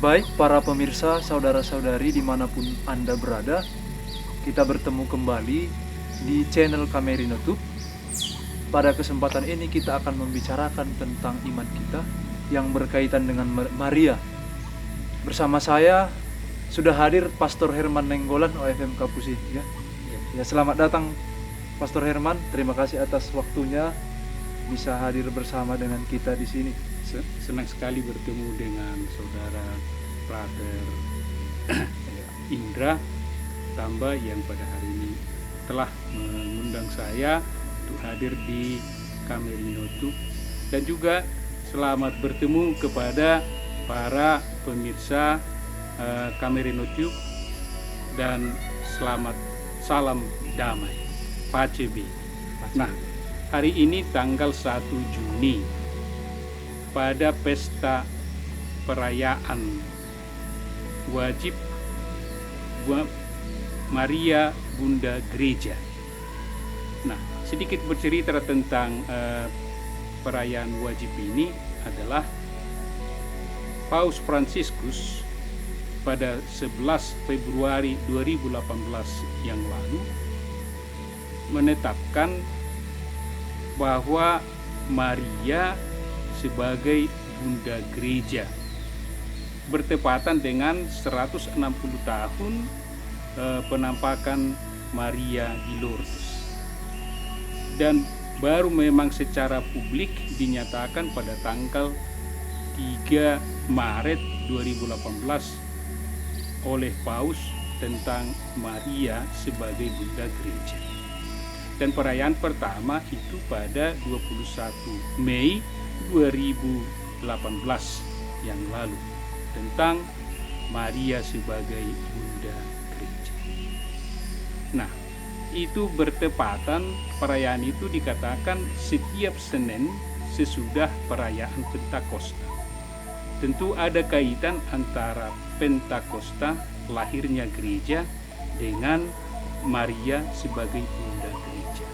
Baik para pemirsa, saudara-saudari dimanapun Anda berada, kita bertemu kembali di channel Kamerino Tube. Pada kesempatan ini kita akan membicarakan tentang iman kita yang berkaitan dengan Maria. Bersama saya sudah hadir Pastor Herman Nenggolan OFM Kapusi. Ya, selamat datang Pastor Herman. Terima kasih atas waktunya bisa hadir bersama dengan kita di sini. Senang sekali bertemu dengan saudara Frater Indra Tamba yang pada hari ini telah mengundang saya untuk hadir di Kamerino Tube, dan juga selamat bertemu kepada para pemirsa Kamerino Tube, dan selamat salam damai Pacebe. Nah, hari ini tanggal 1 Juni pada pesta perayaan wajib Maria Bunda Gereja. Nah, sedikit bercerita tentang perayaan wajib ini adalah Paus Fransiskus pada 11 Februari 2018 yang lalu menetapkan bahwa Maria sebagai Bunda Gereja bertepatan dengan 160 tahun penampakan Maria di Lourdes, dan baru memang secara publik dinyatakan pada tanggal 3 Maret 2018 oleh Paus tentang Maria sebagai Bunda Gereja. Dan perayaan pertama itu pada 21 Mei 2018 yang lalu tentang Maria sebagai Bunda Gereja. Nah, itu bertepatan, perayaan itu dikatakan setiap Senin sesudah perayaan Pentakosta. Tentu ada kaitan antara Pentakosta, lahirnya gereja, dengan Maria sebagai Bunda Gereja.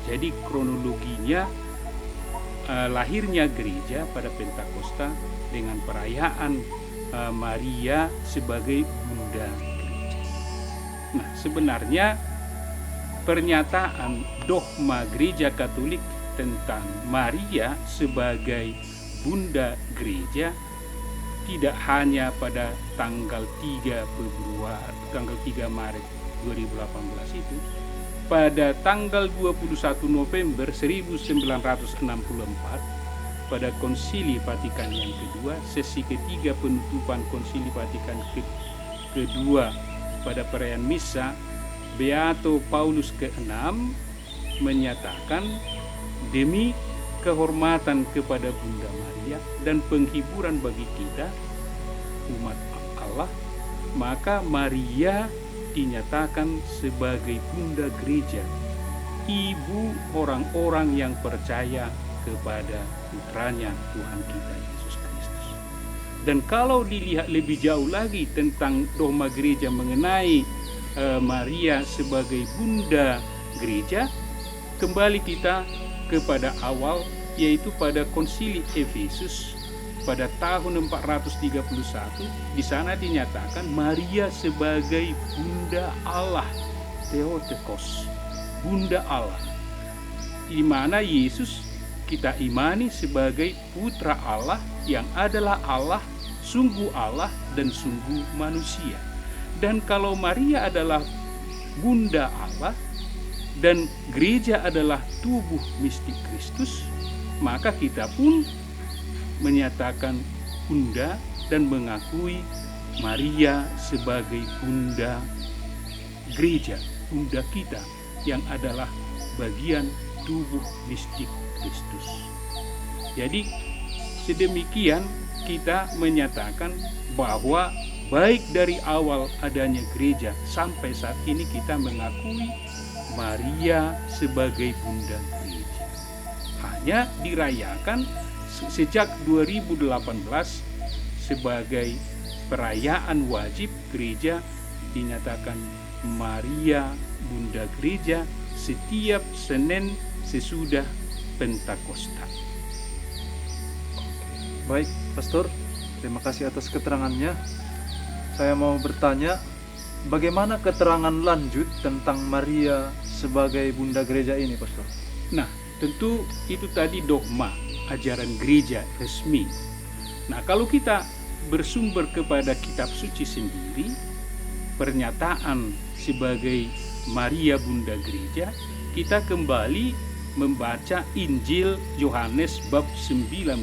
Jadi kronologinya lahirnya gereja pada Pentakosta dengan perayaan Maria sebagai Bunda Gereja. Nah, sebenarnya pernyataan dogma Gereja Katolik tentang Maria sebagai Bunda Gereja tidak hanya pada tanggal 3 Maret 2018 itu. Pada tanggal 21 November 1964 pada Konsili Vatikan yang kedua, sesi ketiga penutupan Konsili Vatikan kedua pada perayaan Misa, Beato Paulus ke-6 menyatakan, demi kehormatan kepada Bunda Maria dan penghiburan bagi kita umat Allah, maka Maria dinyatakan sebagai Bunda Gereja, ibu orang-orang yang percaya kepada putranya Tuhan kita Yesus Kristus. Dan kalau dilihat lebih jauh lagi tentang dogma gereja mengenai Maria sebagai Bunda Gereja, kembali kita kepada awal, yaitu pada Konsili Efesus pada tahun 431. Di sana dinyatakan Maria sebagai Bunda Allah, Theotokos, Bunda Allah, di mana Yesus kita imani sebagai putra Allah yang adalah Allah, sungguh Allah dan sungguh manusia. Dan kalau Maria adalah Bunda Allah dan gereja adalah tubuh mistik Kristus, maka kita pun menyatakan Bunda dan mengakui Maria sebagai Bunda Gereja, Bunda kita yang adalah bagian tubuh mistik Kristus. Jadi sedemikian kita menyatakan bahwa baik dari awal adanya gereja sampai saat ini kita mengakui Maria sebagai Bunda Gereja. Hanya dirayakan sejak 2018 sebagai perayaan wajib gereja, dinyatakan Maria Bunda Gereja setiap Senin sesudah Pentakosta. Baik, Pastor. Terima kasih atas keterangannya. Saya mau bertanya, bagaimana keterangan lanjut tentang Maria sebagai Bunda Gereja ini, Pastor? Nah, tentu itu tadi dogma, ajaran gereja resmi. Nah, kalau kita bersumber kepada kitab suci sendiri, pernyataan sebagai Maria Bunda Gereja, kita kembali membaca Injil Yohanes bab 19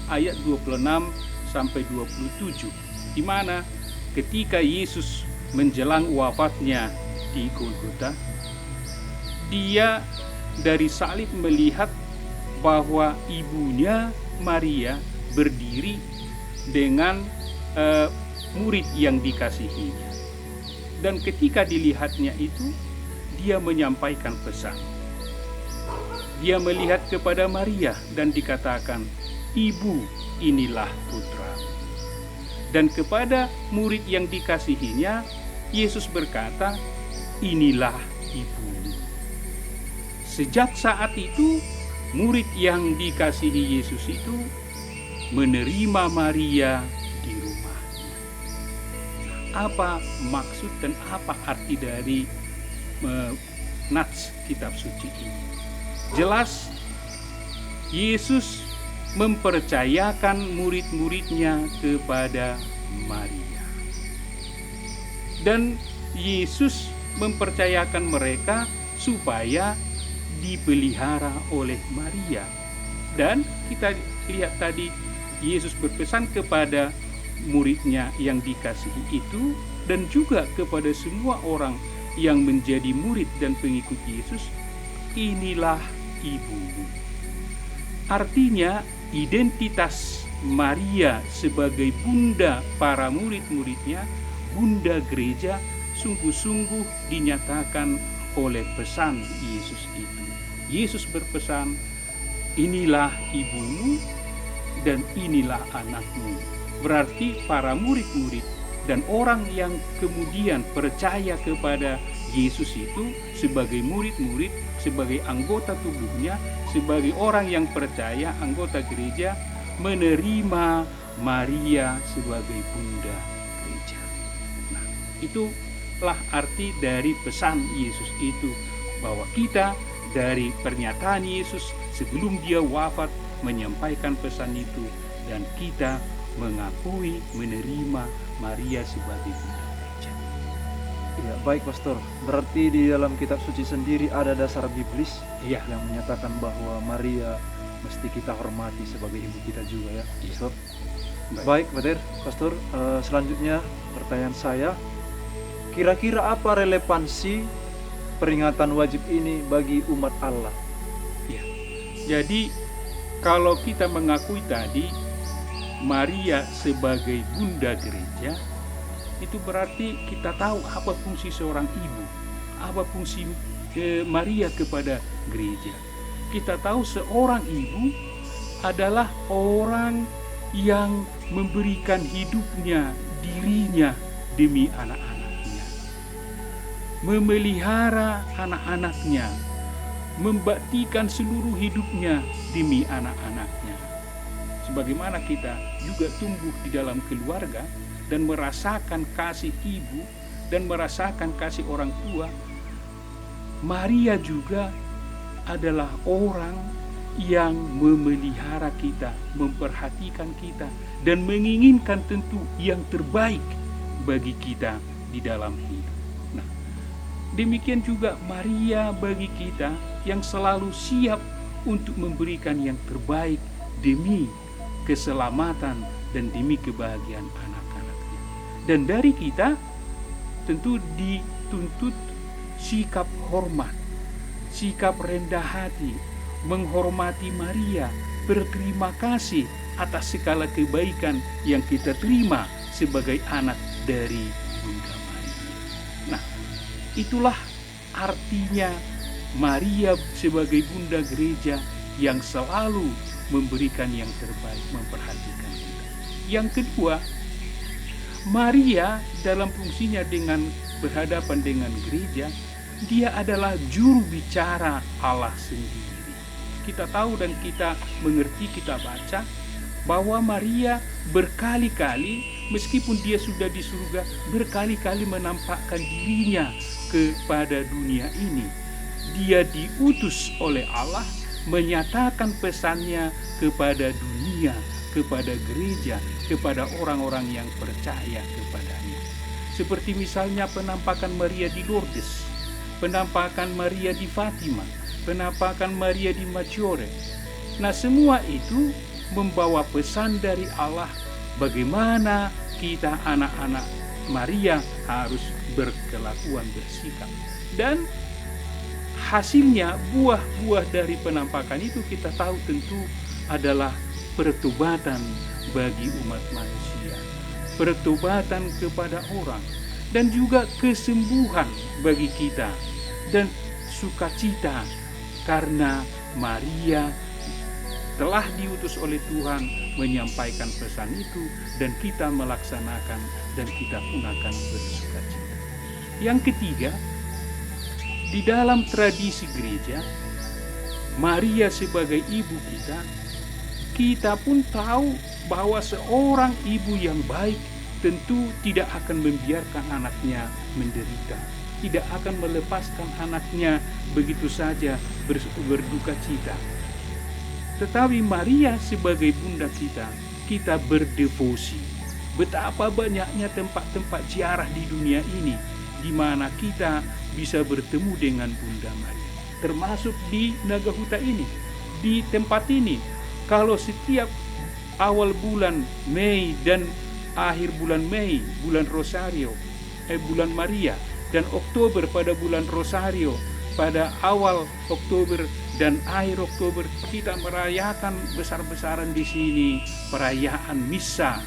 ayat 26 sampai 27, di mana ketika Yesus menjelang wafatnya di Golgota, dia dari salib melihat bahwa ibunya Maria berdiri dengan murid yang dikasihinya. Dan ketika dilihatnya itu, dia menyampaikan pesan. Dia melihat kepada Maria dan dikatakan, "Ibu, inilah putramu." Dan kepada murid yang dikasihinya, Yesus berkata, "Inilah ibumu." Sejak saat itu, murid yang dikasihi Yesus itu menerima Maria di rumahnya. Apa maksud dan apa arti dari nats kitab suci ini? Jelas, Yesus mempercayakan murid-muridnya kepada Maria. Dan Yesus mempercayakan mereka supaya dipelihara oleh Maria. Dan kita lihat tadi, Yesus berpesan kepada muridnya yang dikasihi itu, dan juga kepada semua orang yang menjadi murid dan pengikut Yesus, "Inilah ibumu." Artinya, identitas Maria sebagai bunda para murid-muridnya, Bunda Gereja, sungguh-sungguh dinyatakan oleh pesan Yesus itu. Yesus berpesan, "Inilah ibumu dan inilah anakmu." Berarti para murid-murid dan orang yang kemudian percaya kepada Yesus itu sebagai murid-murid, sebagai anggota tubuhnya, sebagai orang yang percaya, anggota gereja, menerima Maria sebagai Bunda Gereja. Nah, itulah arti dari pesan Yesus itu, bahwa kita dari pernyataan Yesus sebelum dia wafat menyampaikan pesan itu, dan kita mengakui, menerima Maria sebagai Bunda Gereja. Ya, baik Pastor. Berarti di dalam kitab suci sendiri ada dasar biblis Ya, yang menyatakan bahwa Maria mesti kita hormati sebagai ibu kita juga ya, Pastor. Baik, Pastor. Selanjutnya pertanyaan saya, kira-kira apa relevansi peringatan wajib ini bagi umat Allah? ya. Jadi kalau kita mengakui tadi Maria sebagai Bunda Gereja, itu berarti kita tahu apa fungsi seorang ibu, apa fungsi Maria kepada gereja. Kita tahu seorang ibu adalah orang yang memberikan hidupnya, dirinya demi anak-anaknya, memelihara anak-anaknya, membaktikan seluruh hidupnya demi anak-anaknya. Sebagaimana kita juga tumbuh di dalam keluarga dan merasakan kasih ibu dan merasakan kasih orang tua, Maria juga adalah orang yang memelihara kita, memperhatikan kita, dan menginginkan tentu yang terbaik bagi kita di dalam hidup. Nah, demikian juga Maria bagi kita yang selalu siap untuk memberikan yang terbaik demi keselamatan dan demi kebahagiaan anak-anaknya. Dan dari kita tentu dituntut sikap hormat, sikap rendah hati, menghormati Maria, berterima kasih atas segala kebaikan yang kita terima sebagai anak dari Bunda Maria. Nah, itulah artinya Maria sebagai Bunda Gereja yang selalu memberikan yang terbaik, memperhatikan kita. Yang kedua, Maria dalam fungsinya dengan berhadapan dengan gereja, dia adalah juru bicara Allah sendiri. Kita tahu dan kita mengerti, kita baca bahwa Maria berkali-kali, meskipun dia sudah di surga, berkali-kali menampakkan dirinya kepada dunia ini. Dia diutus oleh Allah menyatakan pesannya kepada dunia, kepada gereja, kepada orang-orang yang percaya kepadanya. Seperti misalnya penampakan Maria di Lourdes, penampakan Maria di Fatima, penampakan Maria di Maggiore. Nah, semua itu membawa pesan dari Allah bagaimana kita anak-anak Maria harus berkelakuan, bersikap. Dan hasilnya, buah-buah dari penampakan itu kita tahu tentu adalah pertobatan bagi umat manusia, pertobatan kepada orang, dan juga kesembuhan bagi kita, dan sukacita karena Maria telah diutus oleh Tuhan menyampaikan pesan itu, dan kita melaksanakan, dan kita pun akan bersukacita. Yang ketiga, di dalam tradisi gereja, Maria sebagai ibu kita pun tahu bahwa seorang ibu yang baik tentu tidak akan membiarkan anaknya menderita, tidak akan melepaskan anaknya begitu saja berduka cita. Tetapi Maria sebagai bunda kita berdevosi. Betapa banyaknya tempat-tempat ziarah di dunia ini di mana kita bisa bertemu dengan Bunda Maria. Termasuk di Nagahuta ini, di tempat ini. Kalau setiap awal bulan Mei dan akhir bulan Mei, bulan Rosario, bulan Maria, dan Oktober pada bulan Rosario, pada awal Oktober dan akhir Oktober kita merayakan besar-besaran di sini, perayaan misa,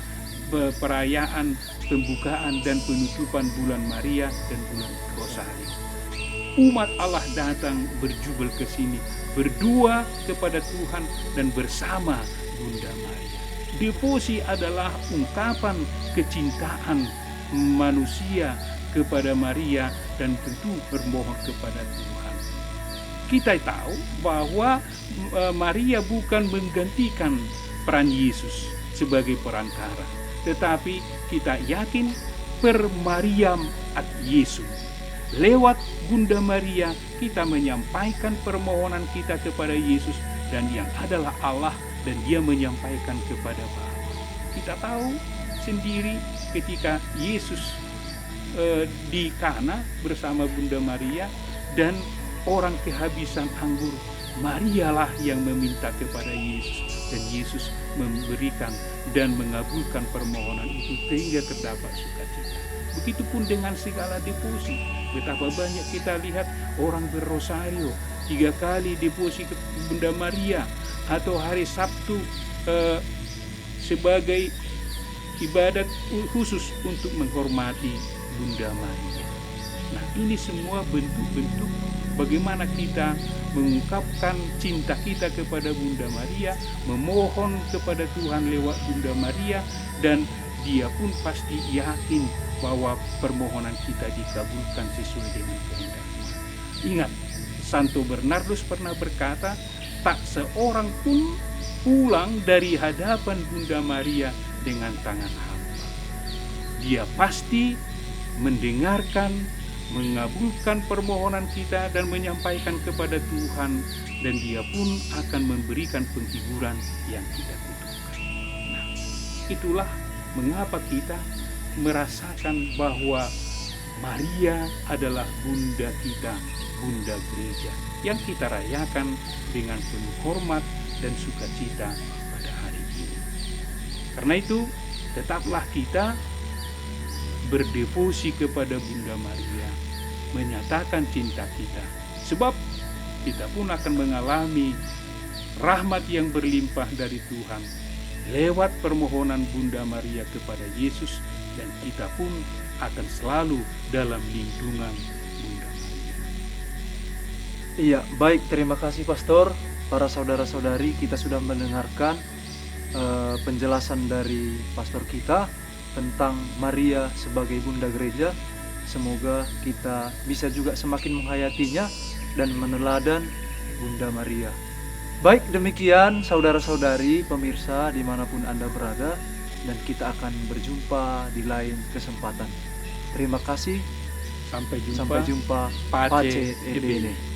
perayaan pembukaan dan penutupan bulan Maria dan bulan Rosario. Umat Allah datang berjubel ke sini, berdua kepada Tuhan dan bersama Bunda Maria. Devosi adalah ungkapan kecintaan manusia kepada Maria dan tentu bermohon kepada Tuhan. Kita tahu bahwa Maria bukan menggantikan peran Yesus sebagai perantara, tetapi kita yakin per Mariam ad Yesus. Lewat Bunda Maria kita menyampaikan permohonan kita kepada Yesus, dan yang adalah Allah, dan dia menyampaikan kepada Bapa. Kita tahu sendiri ketika Yesus di Kana bersama Bunda Maria dan orang kehabisan anggur, Marialah yang meminta kepada Yesus, dan Yesus memberikan dan mengabulkan permohonan itu sehingga terdapat sukacita. Begitupun dengan segala devosi. Betapa banyak kita lihat orang berrosario 3 kali devosi ke Bunda Maria, atau hari Sabtu sebagai ibadat khusus untuk menghormati Bunda Maria. Nah, ini semua bentuk-bentuk bagaimana kita mengungkapkan cinta kita kepada Bunda Maria, memohon kepada Tuhan lewat Bunda Maria, dan dia pun pasti yakin bahwa permohonan kita dikabulkan sesuai dengan kehendak Tuhan. Ingat, Santo Bernardus pernah berkata, tak seorang pun pulang dari hadapan Bunda Maria dengan tangan hampa. Dia pasti mendengarkan, mengabulkan permohonan kita dan menyampaikan kepada Tuhan, dan dia pun akan memberikan penghiburan yang kita butuhkan. Nah, itulah mengapa kita merasakan bahwa Maria adalah Bunda kita, Bunda Gereja, yang kita rayakan dengan penuh hormat dan sukacita pada hari ini. Karena itu, tetaplah kita berdevosi kepada Bunda Maria, menyatakan cinta kita, sebab kita pun akan mengalami rahmat yang berlimpah dari Tuhan lewat permohonan Bunda Maria kepada Yesus, dan kita pun akan selalu dalam lindungan Bunda Maria. Iya, baik, terima kasih Pastor. Para saudara-saudari, kita sudah mendengarkan penjelasan dari Pastor kita tentang Maria sebagai Bunda Gereja. Semoga kita bisa juga semakin menghayatinya dan meneladan Bunda Maria. Baik, demikian saudara-saudari pemirsa dimanapun Anda berada, dan kita akan berjumpa di lain kesempatan. Terima kasih, Sampai jumpa. sampai jumpa. Pace Pace ebene. ebene.